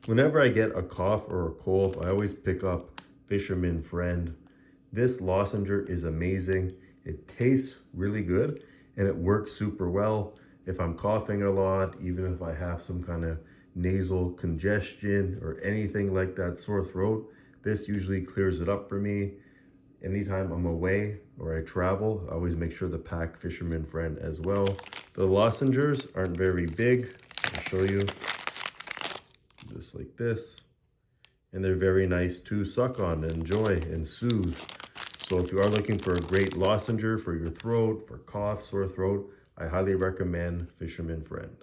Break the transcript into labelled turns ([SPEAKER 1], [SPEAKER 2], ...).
[SPEAKER 1] Whenever I get a cough or a cold, I always pick up Fisherman Friend. This lozenger is amazing. It tastes really good and it works super well. If I'm coughing a lot, even if I have some kind of nasal congestion or anything like that, sore throat, this usually clears it up for me. Anytime I'm away or I travel, I always make sure to pack Fisherman Friend as well. The lozengers aren't very big. I'll show you, just like this. And they're very nice to suck on, enjoy, and soothe. So if you are looking for a great lozenger for your throat, for cough, sore throat, I highly recommend Fisherman Friend.